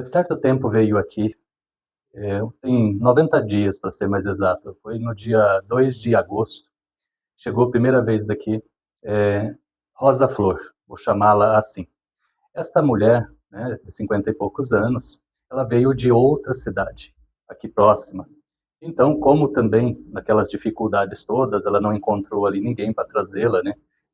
Certo tempo veio aqui, tem 90 dias para ser mais exato, foi no dia 2 de agosto, chegou a primeira vez aqui, Rosa Flor, vou chamá-la assim. Esta mulher, né, de 50 e poucos anos, ela veio de outra cidade, aqui próxima. Então, como também naquelas dificuldades todas, ela não encontrou ali ninguém para trazê-la, né?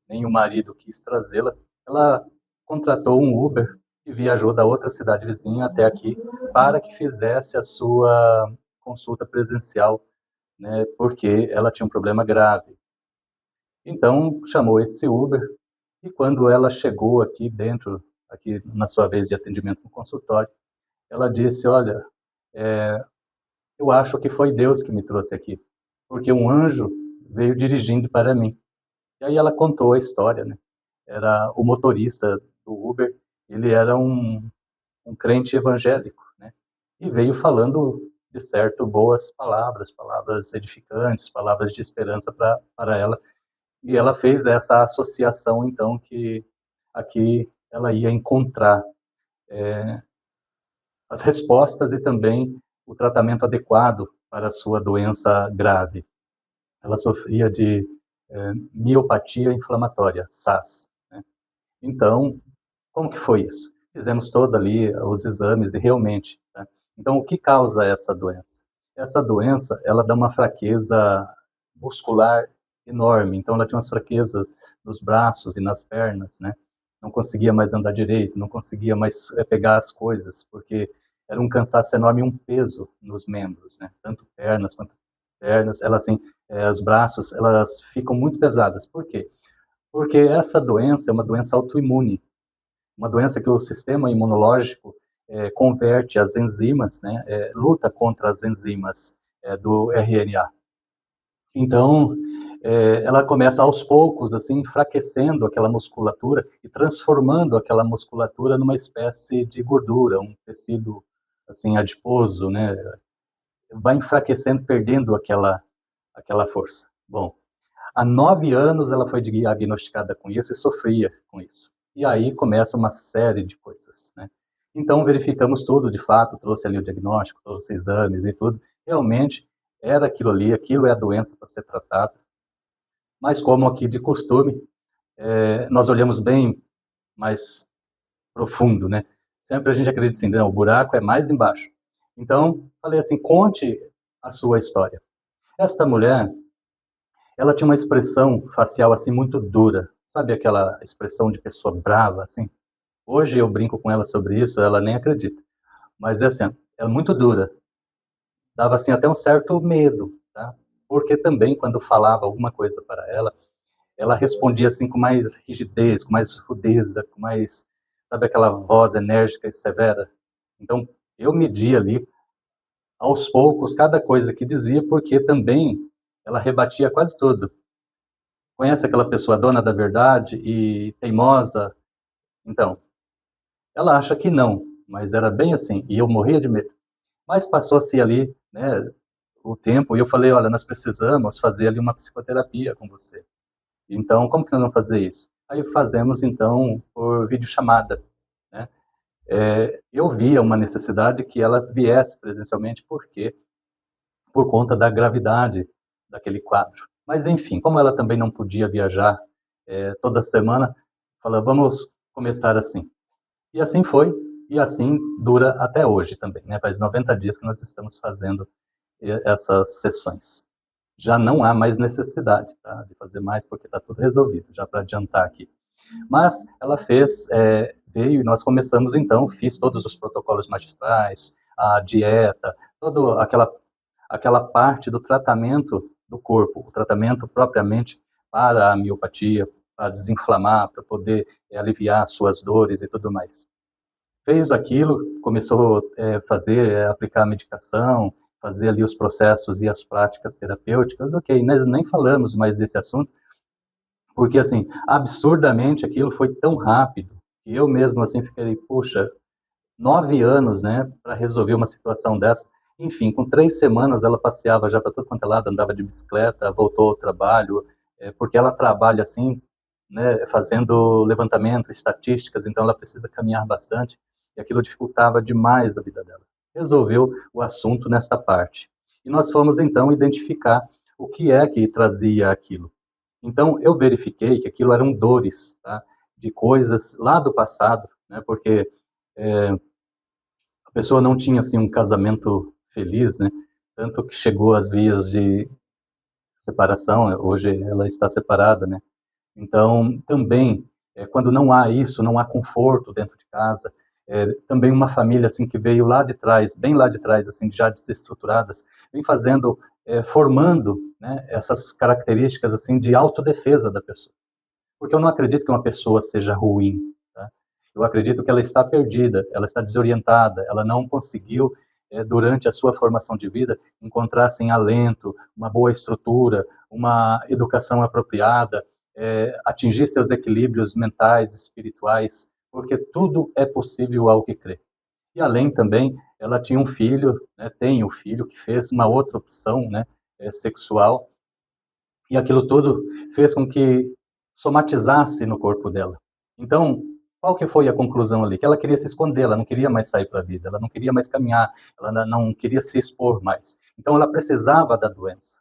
Nem o marido quis trazê-la, ela contratou um Uber e viajou da outra cidade vizinha até aqui para que fizesse a sua consulta presencial, né? Porque ela tinha um problema grave. Então, chamou esse Uber e quando ela chegou aqui dentro, aqui na sua vez de atendimento no consultório, ela disse: Olha, eu acho que foi Deus que me trouxe aqui, porque um anjo veio dirigindo para mim. E aí ela contou a história, né? Era o motorista do Uber, ele era um crente evangélico, né? E veio falando, de certo, boas palavras, palavras edificantes, palavras de esperança para ela. E ela fez essa associação, então, que aqui ela ia encontrar as respostas e também o tratamento adequado para a sua doença grave. Ela sofria de miopatia inflamatória, SAS. Né? Então, como que foi isso? Fizemos todos ali os exames e realmente. Né? Então, o que causa essa doença? Essa doença, ela dá uma fraqueza muscular enorme. Então, ela tinha umas fraquezas nos braços e nas pernas, né? Não conseguia mais andar direito, não conseguia mais pegar as coisas, porque era um cansaço enorme e um peso nos membros, né? Tanto pernas quanto pernas, ela assim, os braços, elas ficam muito pesadas. Por quê? Porque essa doença é uma doença autoimune, uma doença que o sistema imunológico converte as enzimas, né, luta contra as enzimas do RNA. Então, ela começa aos poucos, assim, enfraquecendo aquela musculatura e transformando aquela musculatura numa espécie de gordura, um tecido, assim, adiposo, né, vai enfraquecendo, perdendo aquela força. Bom, há 9 anos ela foi diagnosticada com isso e sofria com isso. E aí começa uma série de coisas, né? Então verificamos tudo, de fato, trouxe ali o diagnóstico, trouxe exames e tudo. Realmente era aquilo ali, aquilo é a doença para ser tratada. Mas como aqui de costume, nós olhamos bem mais profundo, né? Sempre a gente acredita assim, não, o buraco é mais embaixo. Então, falei assim, conte a sua história. Esta mulher, ela tinha uma expressão facial assim muito dura, sabe aquela expressão de pessoa brava assim? Hoje eu brinco com ela sobre isso, ela nem acredita. Mas é assim, ela é muito dura, dava assim até um certo medo, tá? Porque também quando falava alguma coisa para ela respondia assim com mais rigidez, com mais rudeza, com mais, sabe aquela voz enérgica e severa. Então eu media ali aos poucos cada coisa que dizia, porque também ela rebatia quase tudo. Conhece aquela pessoa dona da verdade e teimosa? Então, ela acha que não, mas era bem assim, e eu morria de medo. Mas passou-se ali, né, o tempo, e eu falei, olha, nós precisamos fazer ali uma psicoterapia com você. Então, como que nós vamos fazer isso? Aí fazemos, então, por videochamada, né? Eu via uma necessidade que ela viesse presencialmente, porque por conta da gravidade daquele quadro. Mas, enfim, como ela também não podia viajar toda semana, falou, vamos começar assim. E assim foi, e assim dura até hoje também, né? Faz 90 dias que nós estamos fazendo essas sessões. Já não há mais necessidade, tá, de fazer mais, porque está tudo resolvido, já para adiantar aqui. Mas ela fez, veio e nós começamos então, fiz todos os protocolos magistrais, a dieta, toda aquela parte do tratamento do corpo, o tratamento propriamente para a miopatia, para desinflamar, para poder aliviar suas dores e tudo mais. Fez aquilo, começou a fazer, aplicar a medicação, fazer ali os processos e as práticas terapêuticas, ok, nós nem falamos mais desse assunto, porque assim, absurdamente aquilo foi tão rápido, que eu mesmo assim fiquei, puxa, 9 anos, né, para resolver uma situação dessa. Enfim, com 3 semanas ela passeava já para todo quanto é lado, andava de bicicleta, voltou ao trabalho, porque ela trabalha assim, né, fazendo levantamento, estatísticas, então ela precisa caminhar bastante. que aquilo dificultava demais a vida dela. Resolveu o assunto nesta parte. E nós fomos, então, identificar o que é que trazia aquilo. Então, eu verifiquei que aquilo eram dores, tá? De coisas lá do passado, né? Porque a pessoa não tinha, assim, um casamento feliz, né? Tanto que chegou às vias de separação, hoje ela está separada, né? Então, também, quando não há isso, não há conforto dentro de casa, também uma família assim que veio lá de trás, bem lá de trás, assim, já desestruturadas, vem fazendo, formando, né, essas características assim de autodefesa da pessoa. Porque eu não acredito que uma pessoa seja ruim, tá? Eu acredito que ela está perdida, ela está desorientada, ela não conseguiu, durante a sua formação de vida, encontrar assim, alento, uma boa estrutura, uma educação apropriada, atingir seus equilíbrios mentais, espirituais, porque tudo é possível ao que crê. E além também, ela tinha um filho, né, tem um filho que fez uma outra opção, né, sexual, e aquilo tudo fez com que somatizasse no corpo dela. Então, qual que foi a conclusão ali? Que ela queria se esconder, ela não queria mais sair para a vida, ela não queria mais caminhar, ela não queria se expor mais. Então, ela precisava da doença.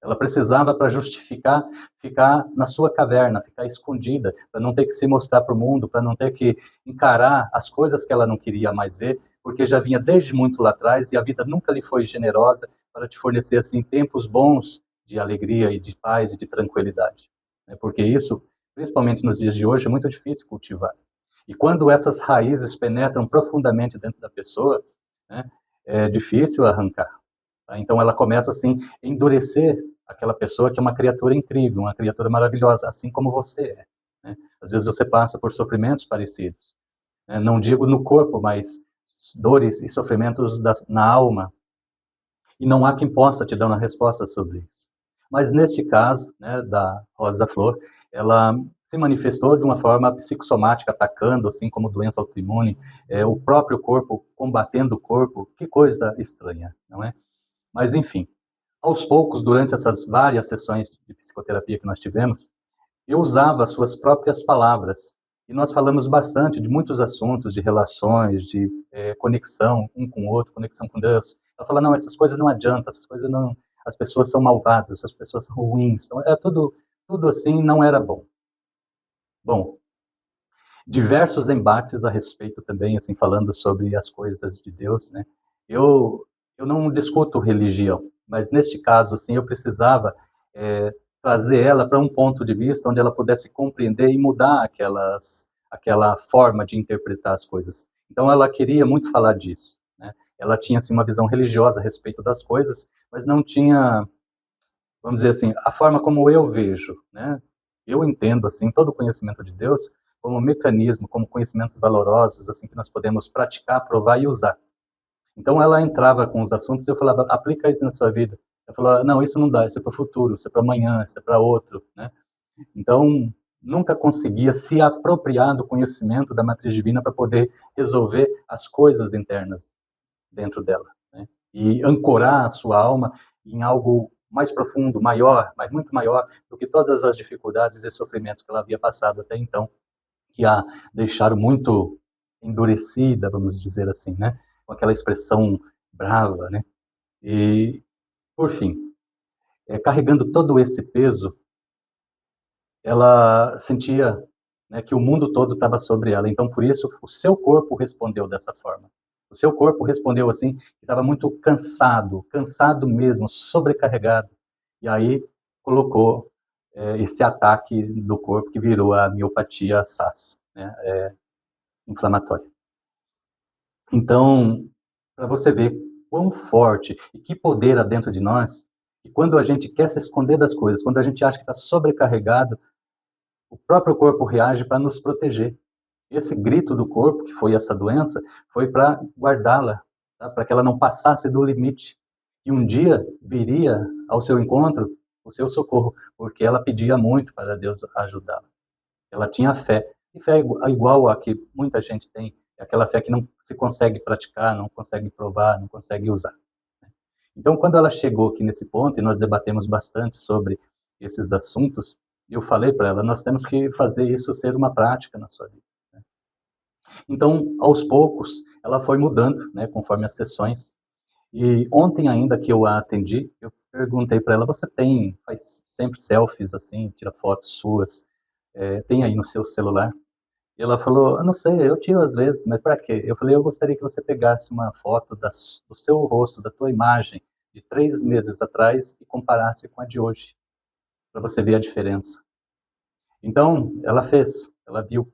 Ela precisava para justificar ficar na sua caverna, ficar escondida, para não ter que se mostrar para o mundo, para não ter que encarar as coisas que ela não queria mais ver, porque já vinha desde muito lá atrás e a vida nunca lhe foi generosa para te fornecer assim tempos bons de alegria e de paz e de tranquilidade. Porque isso, principalmente nos dias de hoje, é muito difícil cultivar. E quando essas raízes penetram profundamente dentro da pessoa, né, é difícil arrancar. Tá? Então ela começa assim a endurecer aquela pessoa que é uma criatura incrível, uma criatura maravilhosa, assim como você é. Né? Às vezes você passa por sofrimentos parecidos. Né? Não digo no corpo, mas dores e sofrimentos na alma. E não há quem possa te dar uma resposta sobre isso. Mas neste caso, né, da Rosa Flor, ela se manifestou de uma forma psicossomática, atacando, assim como doença autoimune, o próprio corpo, combatendo o corpo. Que coisa estranha, não é? Mas, enfim, aos poucos, durante essas várias sessões de psicoterapia que nós tivemos, eu usava as suas próprias palavras. E nós falamos bastante de muitos assuntos, de relações, de conexão um com o outro, conexão com Deus. Ela fala, não, essas coisas não adiantam, essas coisas não... As pessoas são malvadas, essas pessoas são ruins. Então, tudo assim não era bom. Bom, diversos embates a respeito também, assim, falando sobre as coisas de Deus, né? Eu não discuto religião, mas neste caso, assim, eu precisava trazer ela para um ponto de vista onde ela pudesse compreender e mudar aquela forma de interpretar as coisas. Então, ela queria muito falar disso, né? Ela tinha, assim, uma visão religiosa a respeito das coisas, mas não tinha, vamos dizer assim, a forma como eu vejo, né? Eu entendo, assim, todo o conhecimento de Deus como um mecanismo, como conhecimentos valorosos, assim, que nós podemos praticar, provar e usar. Então ela entrava com os assuntos e eu falava, aplica isso na sua vida. Eu falava, não, isso não dá, isso é para o futuro, isso é para amanhã, isso é para outro, né? Então, nunca conseguia se apropriar do conhecimento da matriz divina para poder resolver as coisas internas dentro dela, né? E ancorar a sua alma em algo mais profundo, maior, mas muito maior do que todas as dificuldades e sofrimentos que ela havia passado até então, que a deixaram muito endurecida, vamos dizer assim, né? Com aquela expressão brava, né? E, por fim, carregando todo esse peso, ela sentia, né, que o mundo todo estava sobre ela. Então, por isso, o seu corpo respondeu dessa forma. O seu corpo respondeu assim, que estava muito cansado, cansado mesmo, sobrecarregado. E aí colocou esse ataque do corpo que virou a miopatia SAS, né, inflamatória. Então, para você ver quão forte e que poder há dentro de nós, e quando a gente quer se esconder das coisas, quando a gente acha que está sobrecarregado, o próprio corpo reage para nos proteger. Esse grito do corpo, que foi essa doença, foi para guardá-la, tá? Para que ela não passasse do limite. E um dia viria ao seu encontro o seu socorro, porque ela pedia muito para Deus ajudá-la. Ela tinha fé, e fé igual a que muita gente tem, é aquela fé que não se consegue praticar, não consegue provar, não consegue usar. Então, quando ela chegou aqui nesse ponto, e nós debatemos bastante sobre esses assuntos, eu falei para ela, nós temos que fazer isso ser uma prática na sua vida. Então, aos poucos, ela foi mudando, né, conforme as sessões. E ontem ainda que eu a atendi, eu perguntei para ela, você faz sempre selfies assim, tira fotos suas, tem aí no seu celular? E ela falou, eu não sei, eu tiro às vezes, mas para quê? Eu falei, eu gostaria que você pegasse uma foto do seu rosto, da tua imagem, de 3 meses atrás e comparasse com a de hoje, para você ver a diferença. Então, ela fez, ela viu,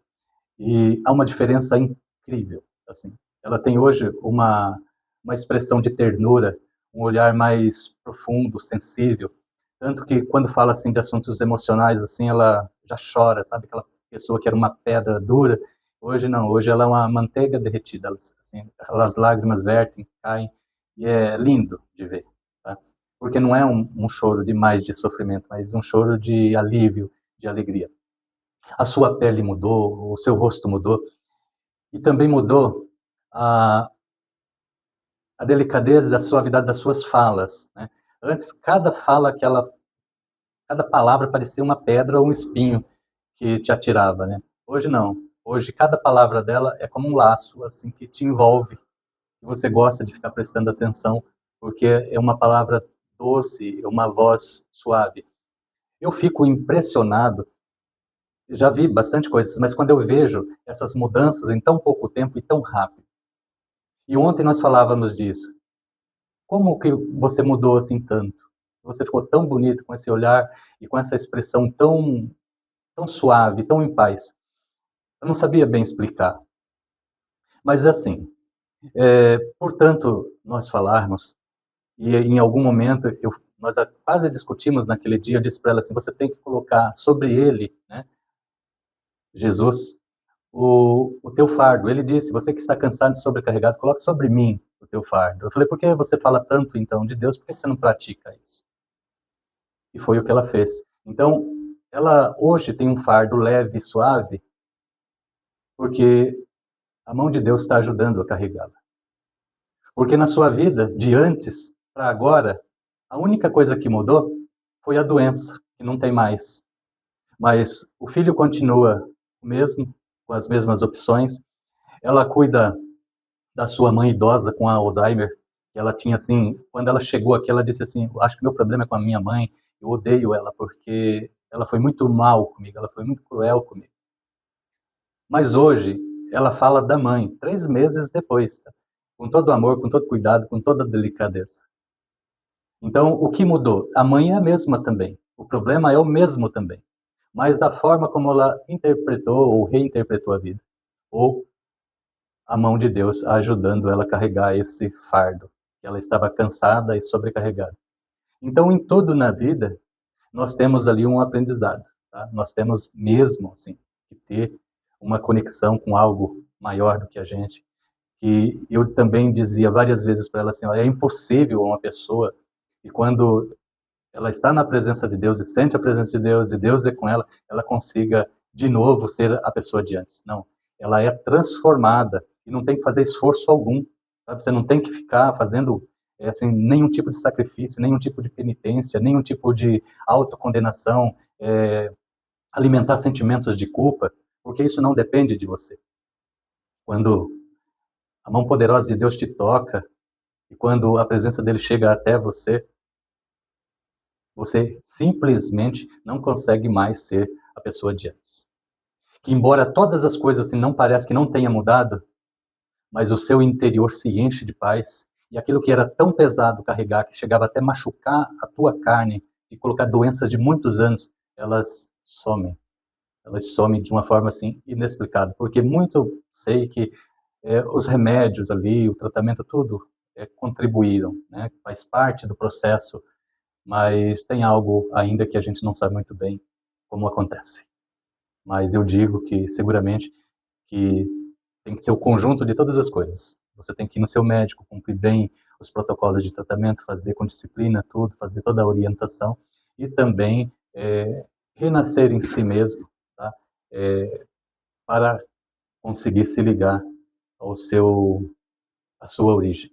e há uma diferença incrível, assim. Ela tem hoje uma expressão de ternura, um olhar mais profundo, sensível, tanto que quando fala assim de assuntos emocionais, assim, ela já chora, sabe? Aquela pessoa que era uma pedra dura, hoje não, hoje ela é uma manteiga derretida, assim, as lágrimas vertem, caem, e é lindo de ver, tá? Porque não é um choro de mais de sofrimento, mas um choro de alívio, de alegria. A sua pele mudou, o seu rosto mudou, e também mudou a, a delicadeza da suavidade das suas falas, né? Antes, cada palavra parecia uma pedra ou um espinho que te atirava, né? Hoje não. Hoje, cada palavra dela é como um laço, assim, que te envolve, e você gosta de ficar prestando atenção, porque é uma palavra doce, é uma voz suave. Eu fico impressionado, já vi bastante coisas, mas quando eu vejo essas mudanças em tão pouco tempo e tão rápido. E ontem nós falávamos disso. Como que você mudou assim tanto? Você ficou tão bonito com esse olhar e com essa expressão tão suave, tão em paz. Eu não sabia bem explicar. Mas assim, portanto, nós falarmos, e em algum momento nós quase discutimos naquele dia, eu disse para ela assim, você tem que colocar sobre ele, né, Jesus, o teu fardo. Ele disse, você que está cansado e sobrecarregado, coloque sobre mim o teu fardo. Eu falei, por que você fala tanto então de Deus, por que você não pratica isso? E foi o que ela fez. Então, ela hoje tem um fardo leve e suave, porque a mão de Deus está ajudando a carregá-la. Porque na sua vida, de antes para agora, a única coisa que mudou foi a doença, que não tem mais. Mas o filho continua o mesmo, com as mesmas opções. Ela cuida da sua mãe idosa com Alzheimer. Ela tinha assim, quando ela chegou aqui, ela disse assim: acho que meu problema é com a minha mãe. Eu odeio ela porque ela foi muito mal comigo, ela foi muito cruel comigo. Mas hoje ela fala da mãe, 3 meses depois, tá? Com todo amor, com todo cuidado, com toda delicadeza. Então, o que mudou? A mãe é a mesma também. O problema é o mesmo também. Mas a forma como ela interpretou ou reinterpretou a vida. Ou a mão de Deus ajudando ela a carregar esse fardo. Ela estava cansada e sobrecarregada. Então, em tudo na vida, nós temos ali um aprendizado. Tá? Nós temos mesmo assim, que ter uma conexão com algo maior do que a gente. E eu também dizia várias vezes para ela assim, é impossível uma pessoa, e quando ela está na presença de Deus e sente a presença de Deus e Deus é com ela, ela consiga de novo ser a pessoa de antes. Não, ela é transformada e não tem que fazer esforço algum, sabe? Você não tem que ficar fazendo assim nenhum tipo de sacrifício, nenhum tipo de penitência, nenhum tipo de autocondenação, alimentar sentimentos de culpa, porque isso não depende de você. Quando a mão poderosa de Deus te toca e quando a presença dele chega até você, você simplesmente não consegue mais ser a pessoa de antes. Que embora todas as coisas assim não pareça que não tenha mudado, mas o seu interior se enche de paz e aquilo que era tão pesado carregar, que chegava até machucar a tua carne e colocar doenças de muitos anos, elas somem. Elas somem de uma forma assim inexplicável, porque muito sei que os remédios ali, o tratamento, tudo contribuíram, né? Faz parte do processo, mas tem algo ainda que a gente não sabe muito bem como acontece. Mas eu digo que seguramente que tem que ser o conjunto de todas as coisas. Você tem que ir no seu médico, cumprir bem os protocolos de tratamento, fazer com disciplina tudo, fazer toda a orientação e também renascer em si mesmo, tá? Para conseguir se ligar à sua origem.